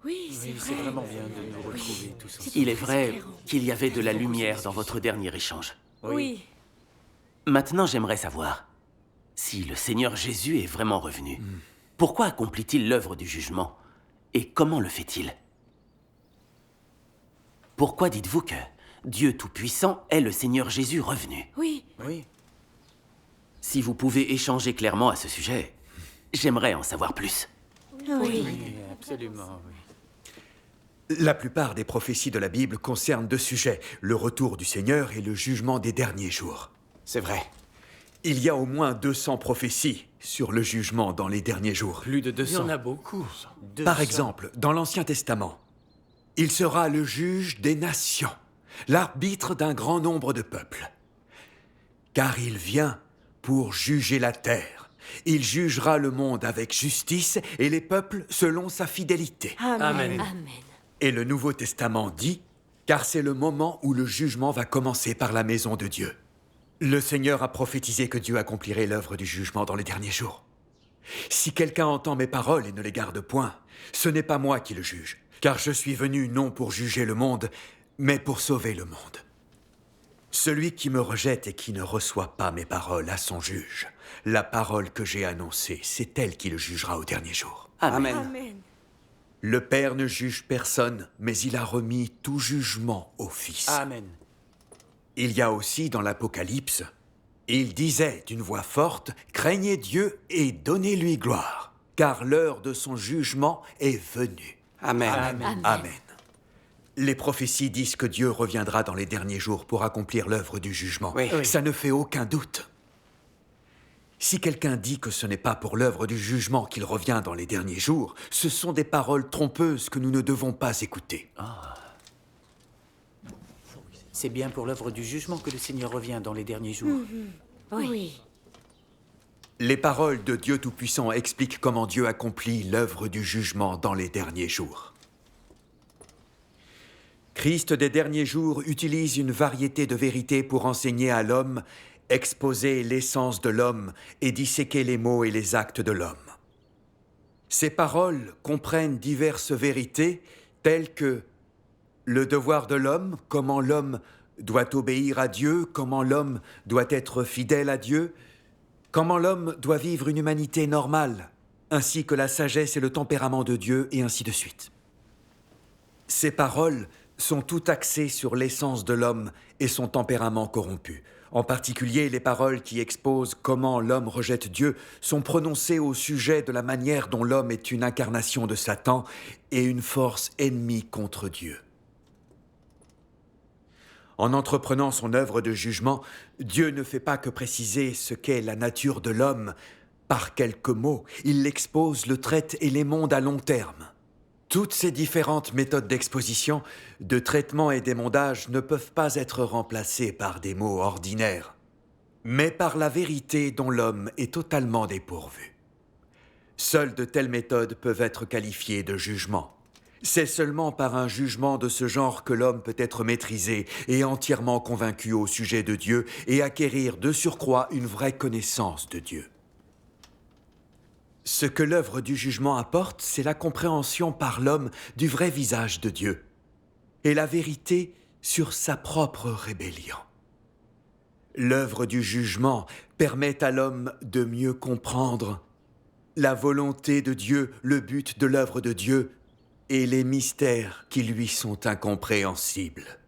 Oui, Oui, vrai. c'est vraiment bien de nous retrouver tous ensemble. C'est Il est très vrai éclairant. qu'il y avait de la lumière dans votre dernier échange. Oui. Maintenant, j'aimerais savoir, si le Seigneur Jésus est vraiment revenu, pourquoi accomplit-il l'œuvre du jugement? Et comment le fait-il? Pourquoi dites-vous que Dieu Tout-Puissant est le Seigneur Jésus revenu? Oui. Oui. Si vous pouvez échanger clairement à ce sujet, j'aimerais en savoir plus. Oui. Oui, absolument, oui. La plupart des prophéties de la Bible concernent deux sujets, le retour du Seigneur et le jugement des derniers jours. C'est vrai. Il y a au moins 200 prophéties sur le jugement dans les derniers jours. Plus de Il y 200. en a beaucoup. Par exemple, dans l'Ancien Testament, il sera le juge des nations, l'arbitre d'un grand nombre de peuples. Car il vient pour juger la terre. Il jugera le monde avec justice et les peuples selon sa fidélité. Amen. Amen. Et le Nouveau Testament dit, car c'est le moment où le jugement va commencer par la maison de Dieu. Le Seigneur a prophétisé que Dieu accomplirait l'œuvre du jugement dans les derniers jours. Si quelqu'un entend mes paroles et ne les garde point, ce n'est pas moi qui le juge, car je suis venu non pour juger le monde, mais pour sauver le monde. Celui qui me rejette et qui ne reçoit pas mes paroles a son juge. La parole que j'ai annoncée, c'est elle qui le jugera au dernier jour. Amen. Amen. Le Père ne juge personne, mais il a remis tout jugement au Fils. Amen. Il y a aussi dans l'Apocalypse, il disait d'une voix forte, « Craignez Dieu et donnez-lui gloire, car l'heure de son jugement est venue. Amen. Amen. Amen. » Les prophéties disent que Dieu reviendra dans les derniers jours pour accomplir l'œuvre du jugement. Oui. Oui. Ça ne fait aucun doute. Si quelqu'un dit que ce n'est pas pour l'œuvre du jugement qu'il revient dans les derniers jours, ce sont des paroles trompeuses que nous ne devons pas écouter. C'est bien pour l'œuvre du jugement que le Seigneur revient dans les derniers jours. Oui. Les paroles de Dieu Tout-Puissant expliquent comment Dieu accomplit l'œuvre du jugement dans les derniers jours. Christ des derniers jours utilise une variété de vérités pour enseigner à l'homme, exposer l'essence de l'homme et disséquer les mots et les actes de l'homme. Ces paroles comprennent diverses vérités telles que le devoir de l'homme, comment l'homme doit obéir à Dieu, comment l'homme doit être fidèle à Dieu, comment l'homme doit vivre une humanité normale, ainsi que la sagesse et le tempérament de Dieu, et ainsi de suite. Ces paroles sont toutes axées sur l'essence de l'homme et son tempérament corrompu. En particulier, les paroles qui exposent comment l'homme rejette Dieu sont prononcées au sujet de la manière dont l'homme est une incarnation de Satan et une force ennemie contre Dieu. En entreprenant son œuvre de jugement, Dieu ne fait pas que préciser ce qu'est la nature de l'homme par quelques mots. Il l'expose, le traite et l'émonde à long terme. Toutes ces différentes méthodes d'exposition, de traitement et d'émondage ne peuvent pas être remplacées par des mots ordinaires, mais par la vérité dont l'homme est totalement dépourvu. Seules de telles méthodes peuvent être qualifiées de jugement. C'est seulement par un jugement de ce genre que l'homme peut être maîtrisé et entièrement convaincu au sujet de Dieu et acquérir de surcroît une vraie connaissance de Dieu. Ce que l'œuvre du jugement apporte, c'est la compréhension par l'homme du vrai visage de Dieu et la vérité sur sa propre rébellion. L'œuvre du jugement permet à l'homme de mieux comprendre la volonté de Dieu, le but de l'œuvre de Dieu et les mystères qui lui sont incompréhensibles.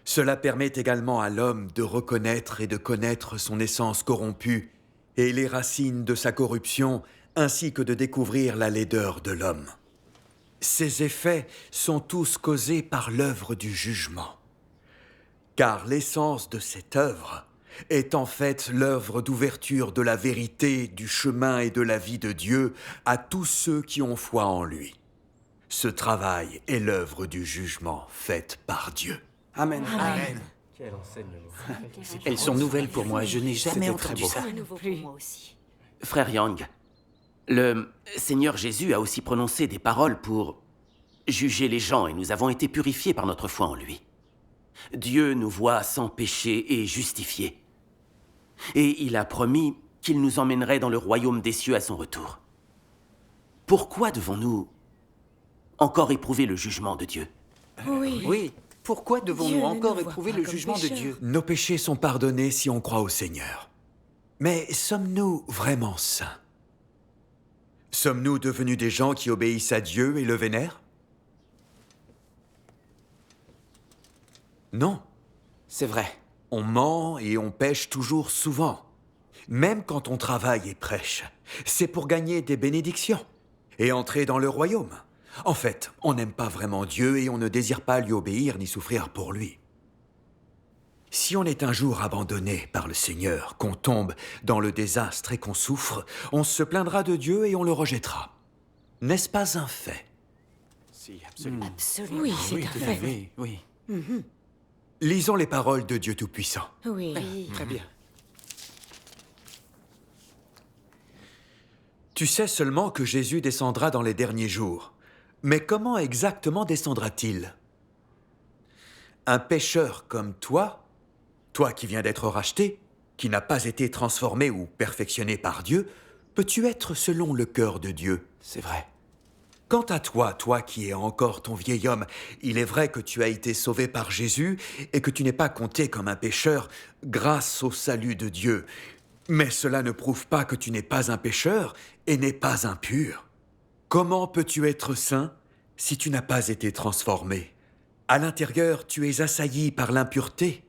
Cela permet également à l'homme de reconnaître et de connaître son essence corrompue et les racines de sa corruption, ainsi que de découvrir la laideur de l'homme. Ces effets sont tous causés par l'œuvre du jugement. Car l'essence de cette œuvre est en fait l'œuvre d'ouverture de la vérité, du chemin et de la vie de Dieu à tous ceux qui ont foi en lui. Ce travail est l'œuvre du jugement faite par Dieu. Amen. Amen. Elles sont nouvelles pour moi. Je n'ai jamais C'était entendu très beau. ça. C'est nouveau pour moi aussi. Frère Yang, le Seigneur Jésus a aussi prononcé des paroles pour juger les gens et nous avons été purifiés par notre foi en lui. Dieu nous voit sans péché et justifiés. Et il a promis qu'il nous emmènerait dans le royaume des cieux à son retour. Pourquoi devons-nous encore éprouver le jugement de Dieu. Oui. Oui, pourquoi Dieu devons-nous ne encore nous voit éprouver pas le comme jugement de pécheurs. Dieu? Nos péchés sont pardonnés si on croit au Seigneur. Mais sommes-nous vraiment saints? Sommes-nous devenus des gens qui obéissent à Dieu et le vénèrent? Non. C'est vrai. On ment et on pêche toujours souvent. Même quand on travaille et prêche, c'est pour gagner des bénédictions et entrer dans le royaume. En fait, on n'aime pas vraiment Dieu et on ne désire pas lui obéir ni souffrir pour lui. Si on est un jour abandonné par le Seigneur, qu'on tombe dans le désastre et qu'on souffre, on se plaindra de Dieu et on le rejettera. N'est-ce pas un fait? Si, absolument. Absolument. Oui, c'est un fait. Oui. Lisons les paroles de Dieu Tout-Puissant. Oui. Très bien. Tu sais seulement que Jésus descendra dans les derniers jours. Mais comment exactement descendra-t-il? Un pécheur comme toi qui viens d'être racheté, qui n'a pas été transformé ou perfectionné par Dieu, peux-tu être selon le cœur de Dieu? C'est vrai. Quant à toi qui es encore ton vieil homme, il est vrai que tu as été sauvé par Jésus et que tu n'es pas compté comme un pécheur grâce au salut de Dieu. Mais cela ne prouve pas que tu n'es pas un pécheur et n'es pas impur. Comment peux-tu être saint si tu n'as pas été transformé? À l'intérieur, tu es assailli par l'impureté.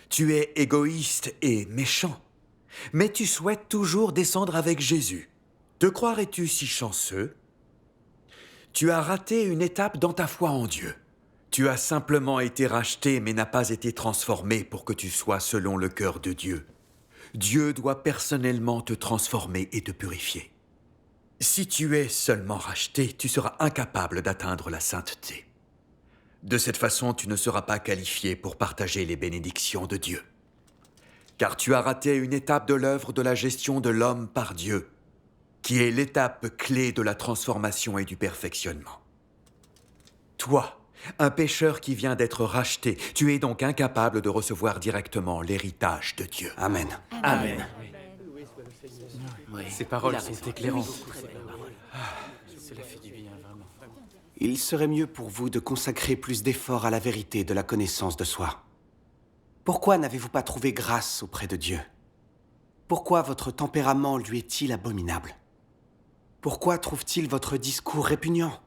Tu es égoïste et méchant. Mais tu souhaites toujours descendre avec Jésus. Te croirais-tu si chanceux? Tu as raté une étape dans ta foi en Dieu. Tu as simplement été racheté mais n'as pas été transformé pour que tu sois selon le cœur de Dieu. Dieu doit personnellement te transformer et te purifier. Si tu es seulement racheté, tu seras incapable d'atteindre la sainteté. De cette façon, tu ne seras pas qualifié pour partager les bénédictions de Dieu. Car tu as raté une étape de l'œuvre de la gestion de l'homme par Dieu, qui est l'étape clé de la transformation et du perfectionnement. Toi, un pécheur qui vient d'être racheté, tu es donc incapable de recevoir directement l'héritage de Dieu. Amen. Amen. Ces paroles sont éclairantes. Cela fait du bien, vraiment. Il serait mieux pour vous de consacrer plus d'efforts à la vérité de la connaissance de soi. Pourquoi n'avez-vous pas trouvé grâce auprès de Dieu? Pourquoi votre tempérament lui est-il abominable? Pourquoi trouve-t-il votre discours répugnant?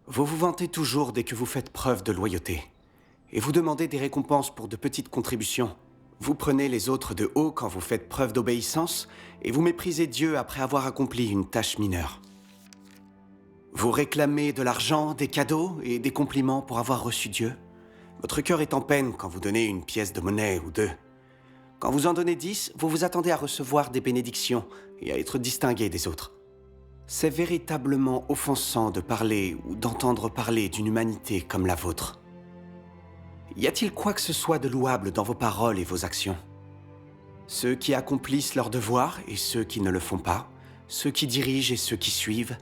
Vous vous vantez toujours dès que vous faites preuve de loyauté, et vous demandez des récompenses pour de petites contributions. Vous prenez les autres de haut quand vous faites preuve d'obéissance, et vous méprisez Dieu après avoir accompli une tâche mineure. Vous réclamez de l'argent, des cadeaux et des compliments pour avoir reçu Dieu. Votre cœur est en peine quand vous donnez une pièce de monnaie ou deux. Quand vous en donnez 10, vous vous attendez à recevoir des bénédictions et à être distingué des autres. C'est véritablement offensant de parler ou d'entendre parler d'une humanité comme la vôtre. Y a-t-il quoi que ce soit de louable dans vos paroles et vos actions? Ceux qui accomplissent leur devoir et ceux qui ne le font pas, ceux qui dirigent et ceux qui suivent,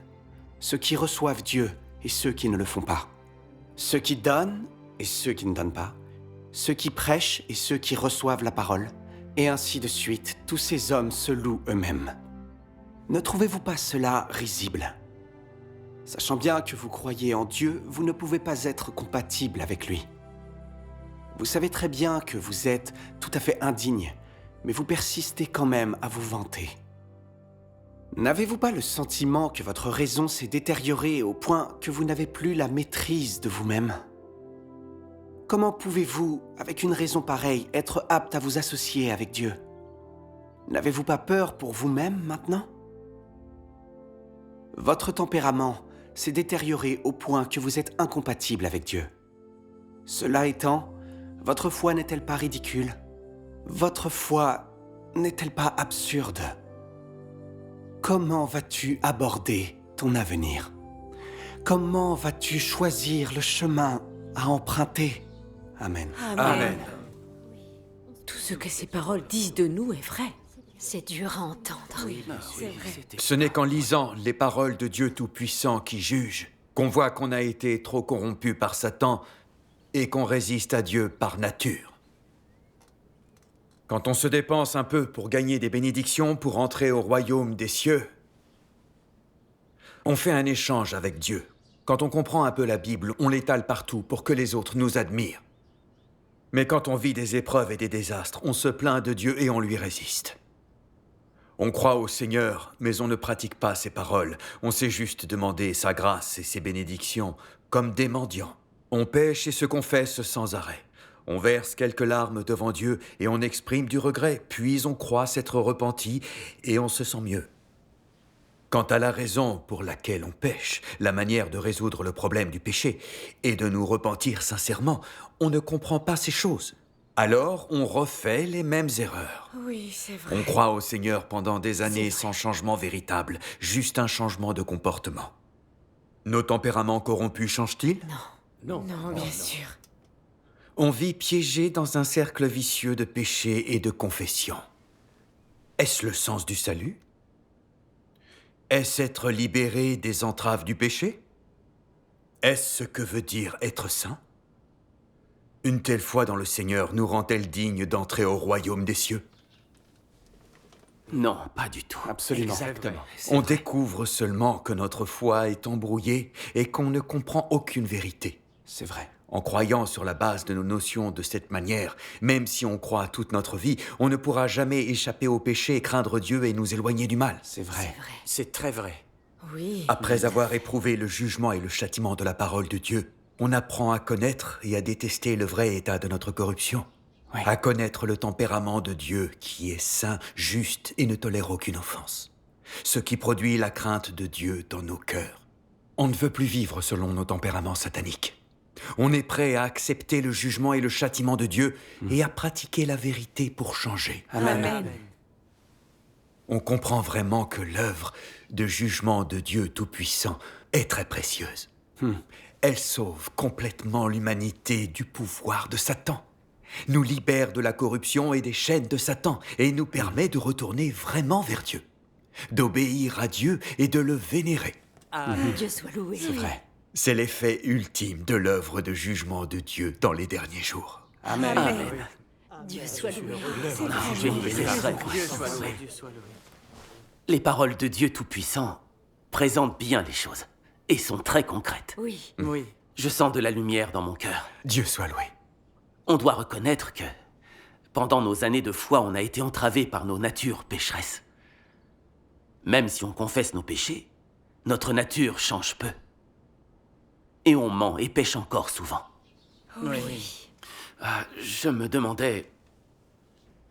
ceux qui reçoivent Dieu et ceux qui ne le font pas, ceux qui donnent et ceux qui ne donnent pas, ceux qui prêchent et ceux qui reçoivent la parole, et ainsi de suite, tous ces hommes se louent eux-mêmes. Ne trouvez-vous pas cela risible? Sachant bien que vous croyez en Dieu, vous ne pouvez pas être compatible avec lui. Vous savez très bien que vous êtes tout à fait indigne, mais vous persistez quand même à vous vanter. N'avez-vous pas le sentiment que votre raison s'est détériorée au point que vous n'avez plus la maîtrise de vous-même? Comment pouvez-vous, avec une raison pareille, être apte à vous associer avec Dieu? N'avez-vous pas peur pour vous-même maintenant? Votre tempérament s'est détérioré au point que vous êtes incompatible avec Dieu. Cela étant, votre foi n'est-elle pas ridicule? Votre foi n'est-elle pas absurde? Comment vas-tu aborder ton avenir? Comment vas-tu choisir le chemin à emprunter? Amen. Amen. Tout ce que ces paroles disent de nous est vrai. C'est dur à entendre. Oui, c'est vrai. Ce n'est qu'en lisant les paroles de Dieu Tout-Puissant qui juge qu'on voit qu'on a été trop corrompu par Satan et qu'on résiste à Dieu par nature. Quand on se dépense un peu pour gagner des bénédictions pour entrer au royaume des cieux, on fait un échange avec Dieu Quand on comprend un peu la Bible, on l'étale partout pour que les autres nous admirent. Mais quand on vit des épreuves et des désastres, on se plaint de Dieu et on lui résiste. On croit au Seigneur, mais on ne pratique pas ses paroles. On sait juste demander sa grâce et ses bénédictions, comme des mendiants. On pêche et se confesse sans arrêt. On verse quelques larmes devant Dieu et on exprime du regret, puis on croit s'être repenti et on se sent mieux. Quant à la raison pour laquelle on pêche, la manière de résoudre le problème du péché et de nous repentir sincèrement, on ne comprend pas ces choses. Alors, on refait les mêmes erreurs. Oui, c'est vrai. On croit au Seigneur pendant des années sans changement véritable, juste un changement de comportement. Nos tempéraments corrompus changent-ils? Non, bien sûr. On vit piégé dans un cercle vicieux de péché et de confession. Est-ce le sens du salut? Est-ce être libéré des entraves du péché? Est-ce ce que veut dire être saint? Une telle foi dans le Seigneur nous rend-elle dignes d'entrer au royaume des cieux? Non, pas du tout. Absolument. Exactement. On découvre seulement que notre foi est embrouillée et qu'on ne comprend aucune vérité. C'est vrai. En croyant sur la base de nos notions de cette manière, même si on croit toute notre vie, on ne pourra jamais échapper au péché et craindre Dieu et nous éloigner du mal. C'est vrai. C'est très vrai. Oui. Après avoir éprouvé le jugement et le châtiment de la parole de Dieu, on apprend à connaître et à détester le vrai état de notre corruption. Oui. À connaître le tempérament de Dieu qui est saint, juste et ne tolère aucune offense. Ce qui produit la crainte de Dieu dans nos cœurs. On ne veut plus vivre selon nos tempéraments sataniques. On est prêt à accepter le jugement et le châtiment de Dieu et à pratiquer la vérité pour changer. Amen. On comprend vraiment que l'œuvre de jugement de Dieu Tout-Puissant est très précieuse. Elle sauve complètement l'humanité du pouvoir de Satan, nous libère de la corruption et des chaînes de Satan et nous permet de retourner vraiment vers Dieu, d'obéir à Dieu et de le vénérer. Dieu soit loué. C'est vrai. C'est l'effet ultime de l'œuvre de jugement de Dieu dans les derniers jours. Amen. Dieu soit loué. Les paroles de Dieu Tout-Puissant présentent bien les choses et sont très concrètes. Oui. Oui. Je sens de la lumière dans mon cœur. Dieu soit loué. On doit reconnaître que, pendant nos années de foi, on a été entravés par nos natures pécheresses. Même si on confesse nos péchés, notre nature change peu. Et on ment et pêche encore souvent. Oui. Je me demandais,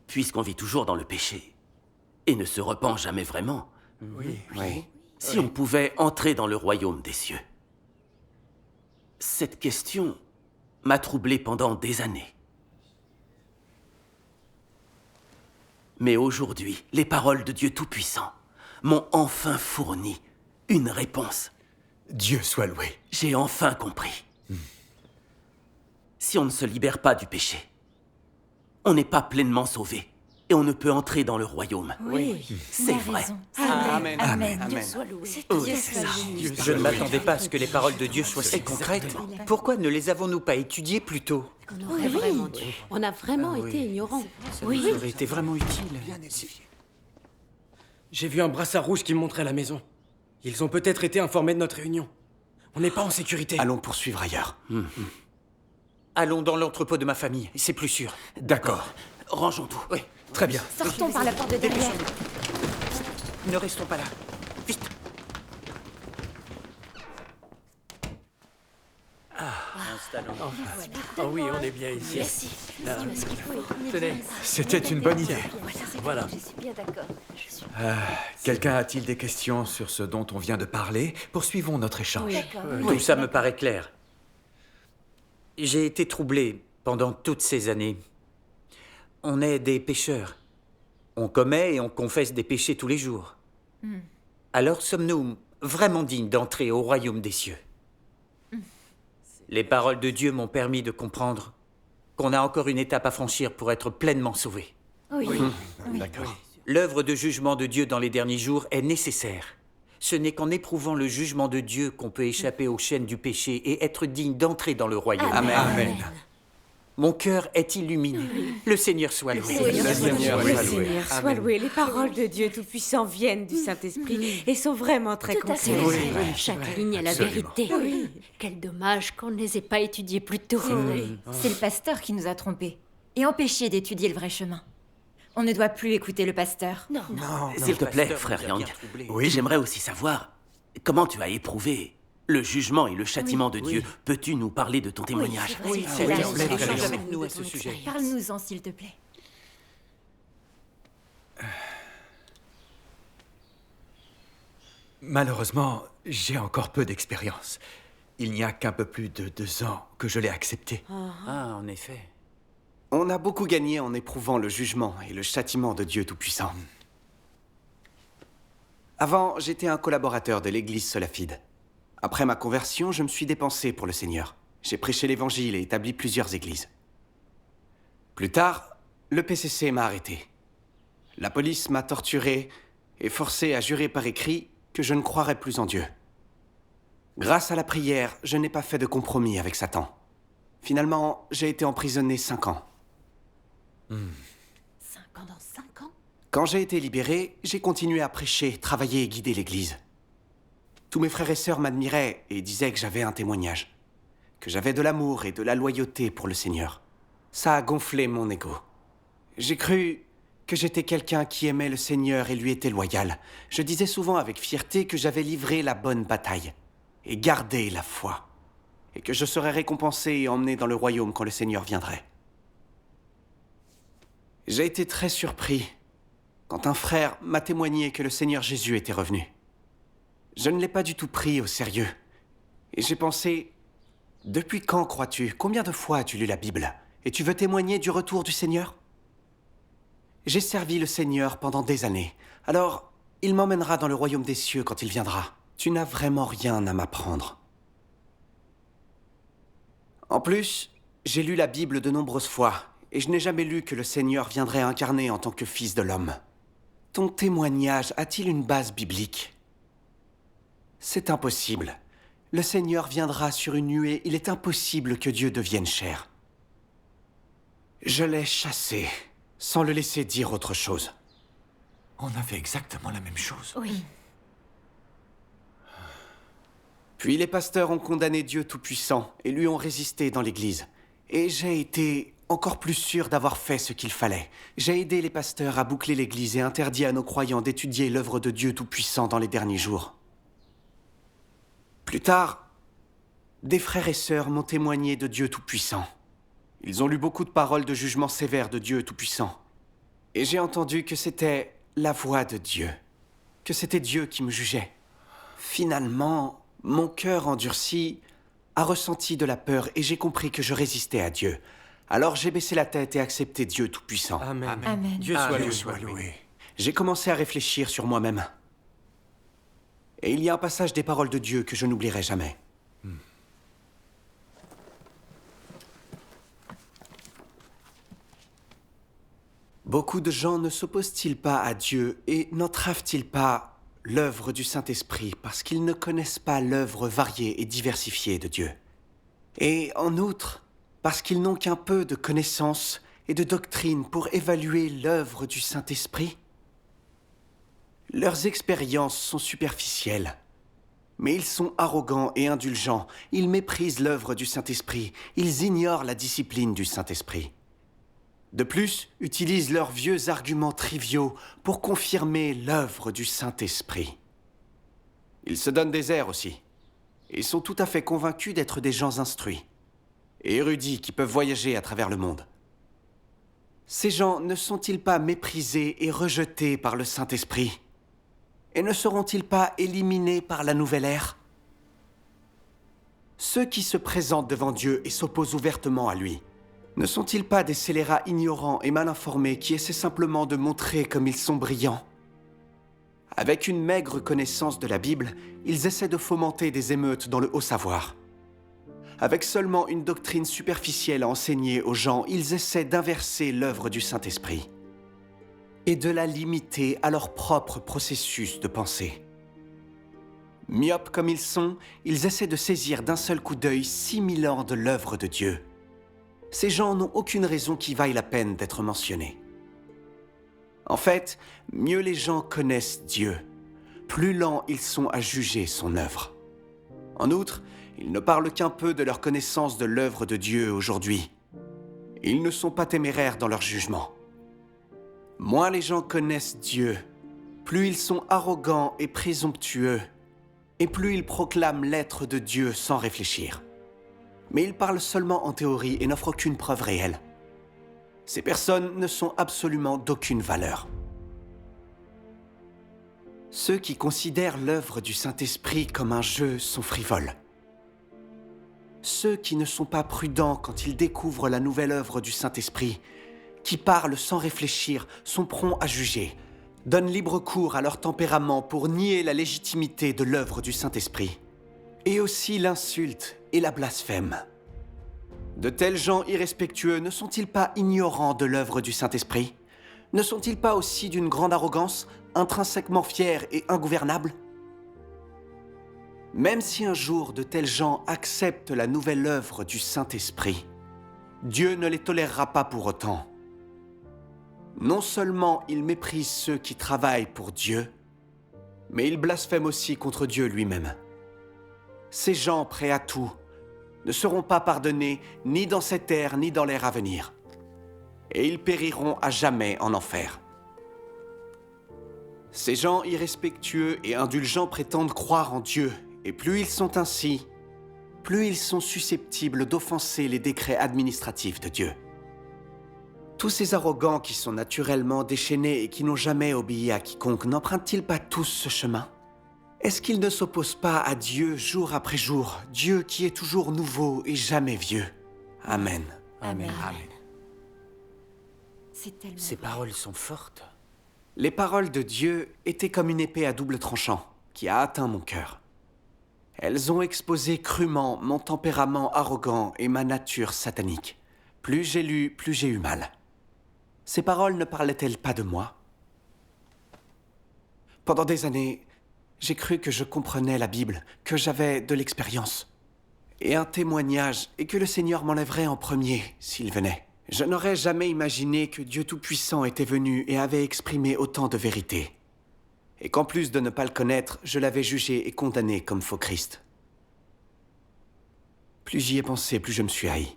puisqu'on vit toujours dans le péché et ne se repent jamais vraiment, Oui. si on pouvait entrer dans le royaume des cieux. Cette question m'a troublé pendant des années. Mais aujourd'hui, les paroles de Dieu Tout-Puissant m'ont enfin fourni une réponse. Dieu soit loué. J'ai enfin compris. Si on ne se libère pas du péché, on n'est pas pleinement sauvé et on ne peut entrer dans le royaume. Oui. C'est vrai. Amen. Amen. Amen. Dieu soit loué. Oui, c'est ça. Je ne m'attendais pas à ce que les paroles de Dieu soient si concrètes. Pourquoi ne les avons-nous pas étudiées plus tôt? On aurait vraiment dû. On a vraiment été ignorants. Oui. Ça aurait été vraiment utile. J'ai vu un brassard rouge qui me montrait la maison. Ils ont peut-être été informés de notre réunion. On n'est pas en sécurité. Allons poursuivre ailleurs. Allons dans l'entrepôt de ma famille, c'est plus sûr. D'accord. Rangeons tout. Oui. Très bien. Sortons par la porte de derrière. Ne restons pas là. Vite. Ah oui, on est bien ici. Merci. Tu as ce qu'il faut. Tenez, C'était une bonne idée. voilà. Je suis bien d'accord. Je suis Quelqu'un a-t-il des questions sur ce dont on vient de parler? Poursuivons notre échange. d'accord. Tout ça me paraît clair. J'ai été troublé pendant toutes ces années. On est des pécheurs. On commet et on confesse des péchés tous les jours. Alors sommes-nous vraiment dignes d'entrer au royaume des cieux? Les paroles de Dieu m'ont permis de comprendre qu'on a encore une étape à franchir pour être pleinement sauvé. Oui. D'accord. L'œuvre de jugement de Dieu dans les derniers jours est nécessaire. Ce n'est qu'en éprouvant le jugement de Dieu qu'on peut échapper aux chaînes du péché et être digne d'entrer dans le royaume. Amen. Mon cœur est illuminé. Le Seigneur soit loué. Le Seigneur Le soit loué. Seigneur soit Amen. loué. Les paroles de Dieu Tout-Puissant viennent du Saint-Esprit et sont vraiment très Tout à fait. concrètes. Oui, chaque ligne est la Absolument. vérité. Quel dommage qu'on ne les ait pas étudiées plus tôt. C'est le pasteur qui nous a trompés et empêché d'étudier le vrai chemin. On ne doit plus écouter le pasteur. Non. S'il te plaît, pasteur frère nous a Yang. bien troublés. Oui, j'aimerais aussi savoir comment tu as éprouvé le jugement et le châtiment de Dieu. Peux-tu nous parler de ton témoignage? Oui, C'est vrai. bien, Échange échange avec avec nous à ce sujet. Parle-nous-en, s'il te plaît. Malheureusement, j'ai encore peu d'expérience. Il n'y a qu'un peu plus de 2 ans que je l'ai accepté. Ah, en effet. On a beaucoup gagné en éprouvant le jugement et le châtiment de Dieu Tout-Puissant. Avant, j'étais un collaborateur de l'église Solafide. Après ma conversion, je me suis dépensé pour le Seigneur. J'ai prêché l'évangile et établi plusieurs églises. Plus tard, le PCC m'a arrêté. La police m'a torturé et forcé à jurer par écrit que je ne croirais plus en Dieu. Grâce à la prière, je n'ai pas fait de compromis avec Satan. Finalement, j'ai été emprisonné 5 ans. 5 ans dans 5 ans? Quand j'ai été libéré, j'ai continué à prêcher, travailler et guider l'église. Tous mes frères et sœurs m'admiraient et disaient que j'avais un témoignage, que j'avais de l'amour et de la loyauté pour le Seigneur. Ça a gonflé mon ego. J'ai cru que j'étais quelqu'un qui aimait le Seigneur et lui était loyal. Je disais souvent avec fierté que j'avais livré la bonne bataille et gardé la foi, et que je serais récompensé et emmené dans le royaume quand le Seigneur viendrait. J'ai été très surpris quand un frère m'a témoigné que le Seigneur Jésus était revenu. Je ne l'ai pas du tout pris au sérieux. Et j'ai pensé, depuis quand crois-tu? Combien de fois as-tu lu la Bible? Et tu veux témoigner du retour du Seigneur? J'ai servi le Seigneur pendant des années. Alors, il m'emmènera dans le royaume des cieux quand il viendra. Tu n'as vraiment rien à m'apprendre. En plus, j'ai lu la Bible de nombreuses fois, et je n'ai jamais lu que le Seigneur viendrait incarné en tant que Fils de l'homme. Ton témoignage a-t-il une base biblique? C'est impossible. Le Seigneur viendra sur une nuée, il est impossible que Dieu devienne chair. Je l'ai chassé, sans le laisser dire autre chose. On a fait exactement la même chose. Oui. Puis les pasteurs ont condamné Dieu Tout-Puissant et lui ont résisté dans l'église. Et j'ai été encore plus sûr d'avoir fait ce qu'il fallait. J'ai aidé les pasteurs à boucler l'église et interdit à nos croyants d'étudier l'œuvre de Dieu Tout-Puissant dans les derniers jours. Plus tard, des frères et sœurs m'ont témoigné de Dieu Tout-Puissant. Ils ont lu beaucoup de paroles de jugement sévères de Dieu Tout-Puissant. Et j'ai entendu que c'était la voix de Dieu, que c'était Dieu qui me jugeait. Finalement, mon cœur endurci a ressenti de la peur et j'ai compris que je résistais à Dieu. Alors j'ai baissé la tête et accepté Dieu Tout-Puissant. Amen. Amen. Dieu soit Dieu loué. soit loué. J'ai commencé à réfléchir sur moi-même. Et il y a un passage des paroles de Dieu que je n'oublierai jamais. Beaucoup de gens ne s'opposent-ils pas à Dieu et n'entravent-ils pas l'œuvre du Saint-Esprit parce qu'ils ne connaissent pas l'œuvre variée et diversifiée de Dieu? Et en outre, parce qu'ils n'ont qu'un peu de connaissances et de doctrine pour évaluer l'œuvre du Saint-Esprit? Leurs expériences sont superficielles, mais ils sont arrogants et indulgents. Ils méprisent l'œuvre du Saint-Esprit. Ils ignorent la discipline du Saint-Esprit. De plus, utilisent leurs vieux arguments triviaux pour confirmer l'œuvre du Saint-Esprit. Ils se donnent des airs aussi. Ils sont tout à fait convaincus d'être des gens instruits et érudits qui peuvent voyager à travers le monde. Ces gens ne sont-ils pas méprisés et rejetés par le Saint-Esprit? Et ne seront-ils pas éliminés par la nouvelle ère? Ceux qui se présentent devant Dieu et s'opposent ouvertement à lui, ne sont-ils pas des scélérats ignorants et mal informés qui essaient simplement de montrer comme ils sont brillants? Avec une maigre connaissance de la Bible, ils essaient de fomenter des émeutes dans le haut savoir. Avec seulement une doctrine superficielle à enseigner aux gens, ils essaient d'inverser l'œuvre du Saint-Esprit et de la limiter à leur propre processus de pensée. Myopes comme ils sont, ils essaient de saisir d'un seul coup d'œil 6000 ans de l'œuvre de Dieu. Ces gens n'ont aucune raison qui vaille la peine d'être mentionnés. En fait, mieux les gens connaissent Dieu, plus lents ils sont à juger son œuvre. En outre, ils ne parlent qu'un peu de leur connaissance de l'œuvre de Dieu aujourd'hui. Ils ne sont pas téméraires dans leur jugement. Moins les gens connaissent Dieu, plus ils sont arrogants et présomptueux, et plus ils proclament l'être de Dieu sans réfléchir. Mais ils parlent seulement en théorie et n'offrent aucune preuve réelle. Ces personnes ne sont absolument d'aucune valeur. Ceux qui considèrent l'œuvre du Saint-Esprit comme un jeu sont frivoles. Ceux qui ne sont pas prudents quand ils découvrent la nouvelle œuvre du Saint-Esprit, qui parlent sans réfléchir, sont prompts à juger, donnent libre cours à leur tempérament pour nier la légitimité de l'œuvre du Saint-Esprit, et aussi l'insulte et la blasphème. De tels gens irrespectueux ne sont-ils pas ignorants de l'œuvre du Saint-Esprit? Ne sont-ils pas aussi d'une grande arrogance, intrinsèquement fiers et ingouvernables? Même si un jour de tels gens acceptent la nouvelle œuvre du Saint-Esprit, Dieu ne les tolérera pas pour autant. Non seulement il méprise ceux qui travaillent pour Dieu, mais il blasphème aussi contre Dieu lui-même. Ces gens prêts à tout ne seront pas pardonnés ni dans cette ère ni dans l'ère à venir, et ils périront à jamais en enfer. Ces gens irrespectueux et indulgents prétendent croire en Dieu, et plus ils sont ainsi, plus ils sont susceptibles d'offenser les décrets administratifs de Dieu. Tous ces arrogants qui sont naturellement déchaînés et qui n'ont jamais obéi à quiconque n'empruntent-ils pas tous ce chemin? Est-ce qu'ils ne s'opposent pas à Dieu jour après jour, Dieu qui est toujours nouveau et jamais vieux? Amen. Amen. C'est tellement Ces vrai. paroles sont fortes. Les paroles de Dieu étaient comme une épée à double tranchant qui a atteint mon cœur. Elles ont exposé crûment mon tempérament arrogant et ma nature satanique. Plus j'ai lu, plus j'ai eu mal. Ces paroles ne parlaient-elles pas de moi? Pendant des années, j'ai cru que je comprenais la Bible, que j'avais de l'expérience et un témoignage, et que le Seigneur m'enlèverait en premier s'il venait. Je n'aurais jamais imaginé que Dieu Tout-Puissant était venu et avait exprimé autant de vérité, et qu'en plus de ne pas le connaître, je l'avais jugé et condamné comme faux Christ. Plus j'y ai pensé, plus je me suis haï.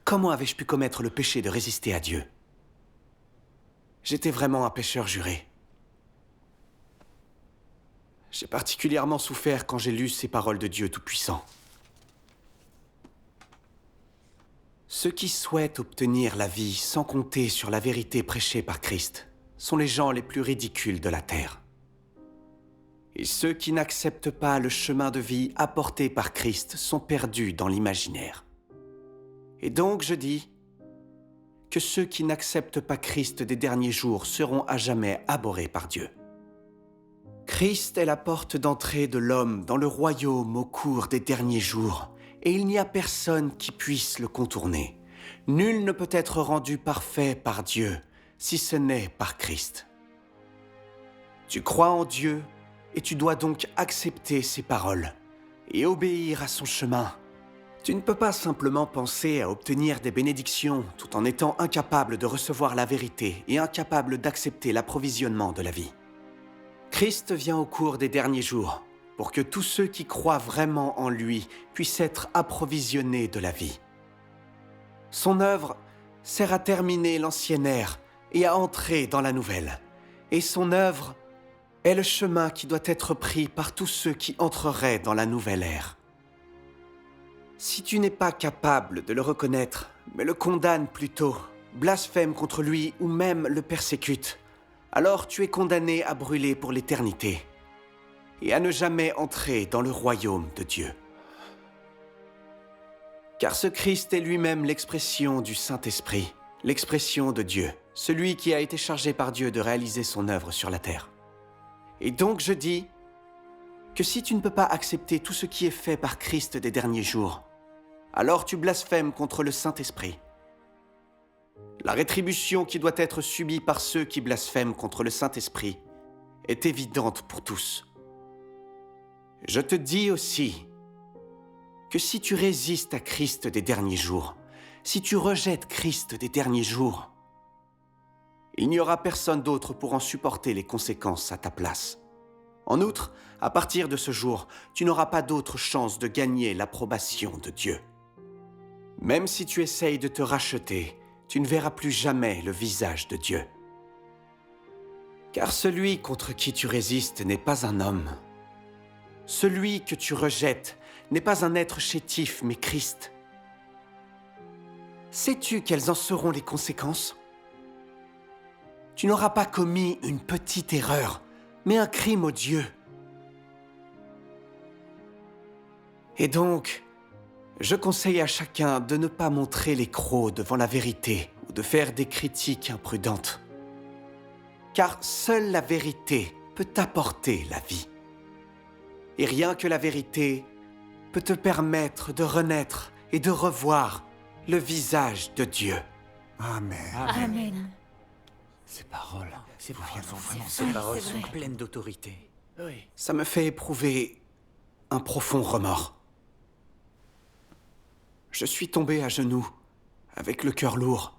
Comment avais-je pu commettre le péché de résister à Dieu? J'étais vraiment un pécheur juré. J'ai particulièrement souffert quand j'ai lu ces paroles de Dieu Tout-Puissant. Ceux qui souhaitent obtenir la vie sans compter sur la vérité prêchée par Christ sont les gens les plus ridicules de la terre. Et ceux qui n'acceptent pas le chemin de vie apporté par Christ sont perdus dans l'imaginaire. Et donc je dis que ceux qui n'acceptent pas Christ des derniers jours seront à jamais abhorrés par Dieu. Christ est la porte d'entrée de l'homme dans le royaume au cours des derniers jours, et il n'y a personne qui puisse le contourner. Nul ne peut être rendu parfait par Dieu, si ce n'est par Christ. Tu crois en Dieu, et tu dois donc accepter ses paroles, et obéir à son chemin. Tu ne peux pas simplement penser à obtenir des bénédictions tout en étant incapable de recevoir la vérité et incapable d'accepter l'approvisionnement de la vie. Christ vient au cours des derniers jours pour que tous ceux qui croient vraiment en lui puissent être approvisionnés de la vie. Son œuvre sert à terminer l'ancienne ère et à entrer dans la nouvelle. Et son œuvre est le chemin qui doit être pris par tous ceux qui entreraient dans la nouvelle ère. Si tu n'es pas capable de le reconnaître, mais le condamnes plutôt, blasphème contre lui ou même le persécute, alors tu es condamné à brûler pour l'éternité et à ne jamais entrer dans le royaume de Dieu. Car ce Christ est lui-même l'expression du Saint-Esprit, l'expression de Dieu, celui qui a été chargé par Dieu de réaliser son œuvre sur la terre. Et donc je dis que si tu ne peux pas accepter tout ce qui est fait par Christ des derniers jours, alors tu blasphèmes contre le Saint-Esprit. La rétribution qui doit être subie par ceux qui blasphèment contre le Saint-Esprit est évidente pour tous. Je te dis aussi que si tu résistes à Christ des derniers jours, si tu rejettes Christ des derniers jours, il n'y aura personne d'autre pour en supporter les conséquences à ta place. En outre, à partir de ce jour, tu n'auras pas d'autre chance de gagner l'approbation de Dieu. Même si tu essayes de te racheter, tu ne verras plus jamais le visage de Dieu. Car celui contre qui tu résistes n'est pas un homme. Celui que tu rejettes n'est pas un être chétif, mais Christ. Sais-tu quelles en seront les conséquences? Tu n'auras pas commis une petite erreur, mais un crime odieux. Et donc, je conseille à chacun de ne pas montrer les crocs devant la vérité ou de faire des critiques imprudentes. Car seule la vérité peut t'apporter la vie. Et rien que la vérité peut te permettre de renaître et de revoir le visage de Dieu. Amen. Amen. Ces paroles sont pleines d'autorité. Ça me fait éprouver un profond remords. Je suis tombé à genoux, avec le cœur lourd.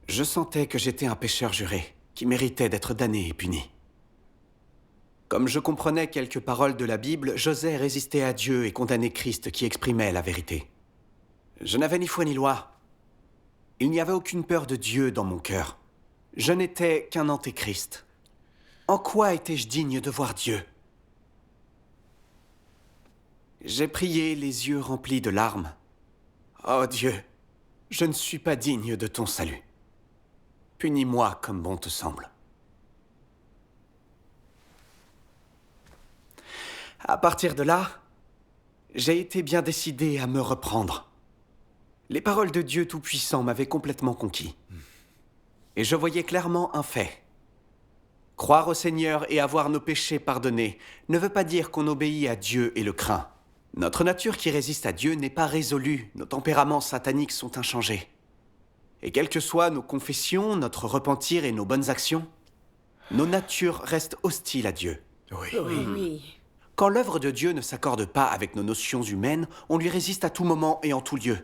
Je sentais que j'étais un pécheur juré, qui méritait d'être damné et puni. Comme je comprenais quelques paroles de la Bible, j'osais résister à Dieu et condamner Christ qui exprimait la vérité. Je n'avais ni foi ni loi. Il n'y avait aucune peur de Dieu dans mon cœur. Je n'étais qu'un antéchrist. En quoi étais-je digne de voir Dieu? J'ai prié les yeux remplis de larmes. Oh Dieu, je ne suis pas digne de ton salut. Punis-moi comme bon te semble. À partir de là, j'ai été bien décidé à me reprendre. Les paroles de Dieu Tout-Puissant m'avaient complètement conquis. Et je voyais clairement un fait. Croire au Seigneur et avoir nos péchés pardonnés ne veut pas dire qu'on obéit à Dieu et le craint. Notre nature qui résiste à Dieu n'est pas résolue, nos tempéraments sataniques sont inchangés. Et quelles que soient nos confessions, notre repentir et nos bonnes actions, nos natures restent hostiles à Dieu. Oui. Quand l'œuvre de Dieu ne s'accorde pas avec nos notions humaines, on lui résiste à tout moment et en tout lieu.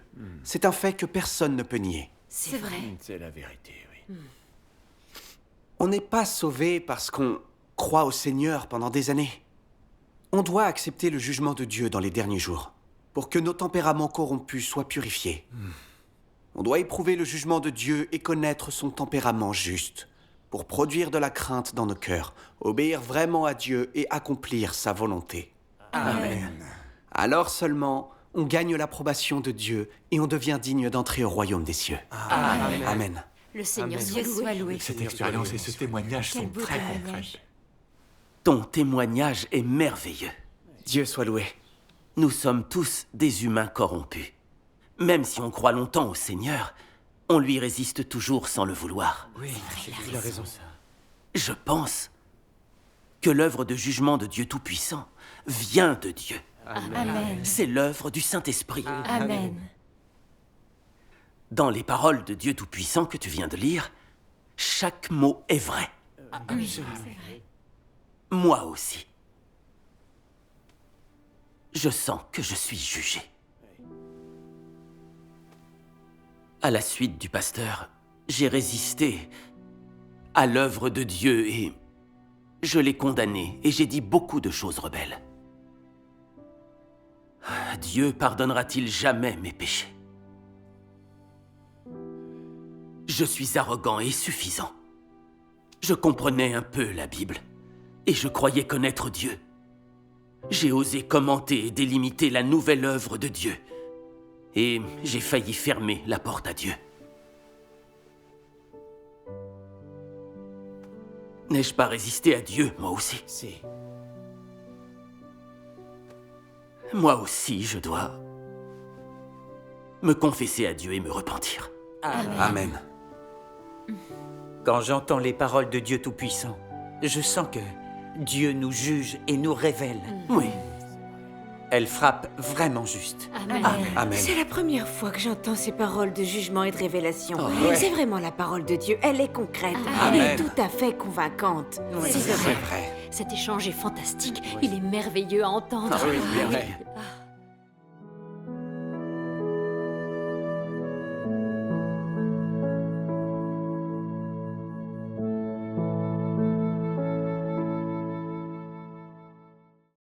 C'est un fait que personne ne peut nier. C'est vrai. C'est la vérité, oui. On n'est pas sauvé parce qu'on croit au Seigneur pendant des années. On doit accepter le jugement de Dieu dans les derniers jours, pour que nos tempéraments corrompus soient purifiés. On doit éprouver le jugement de Dieu et connaître son tempérament juste, pour produire de la crainte dans nos cœurs, obéir vraiment à Dieu et accomplir sa volonté. Amen. Alors seulement, on gagne l'approbation de Dieu et on devient digne d'entrer au royaume des cieux. Amen. Le Seigneur Dieu soit soit loué. loué. Cette expérience et ce témoignage Quel sont beau très témoignage. concrets. Ton témoignage est merveilleux. Dieu soit loué. Nous sommes tous des humains corrompus. Même si on croit longtemps au Seigneur, on lui résiste toujours sans le vouloir. Oui, il a raison. Je pense que l'œuvre de jugement de Dieu Tout-Puissant vient de Dieu. Amen. C'est l'œuvre du Saint-Esprit. Amen. Dans les paroles de Dieu Tout-Puissant que tu viens de lire, chaque mot est vrai. Oui, c'est vrai. Moi aussi. Je sens que je suis jugé. À la suite du pasteur, j'ai résisté à l'œuvre de Dieu et je l'ai condamné et j'ai dit beaucoup de choses rebelles. Dieu pardonnera-t-il jamais mes péchés? Je suis arrogant et suffisant. Je comprenais un peu la Bible et je croyais connaître Dieu. J'ai osé commenter et délimiter la nouvelle œuvre de Dieu. Et j'ai failli fermer la porte à Dieu. N'ai-je pas résisté à Dieu, moi aussi? Si. Moi aussi, je dois me confesser à Dieu et me repentir. Amen. Quand j'entends les paroles de Dieu Tout-Puissant, je sens que Dieu nous juge et nous révèle. Oui. Elle frappe vraiment juste. Amen. Amen. C'est la première fois que j'entends ces paroles de jugement et de révélation. C'est vraiment la parole de Dieu. Elle est concrète. Elle est tout à fait convaincante. C'est vrai. vrai. Cet échange est fantastique. Il est merveilleux à entendre. Oui.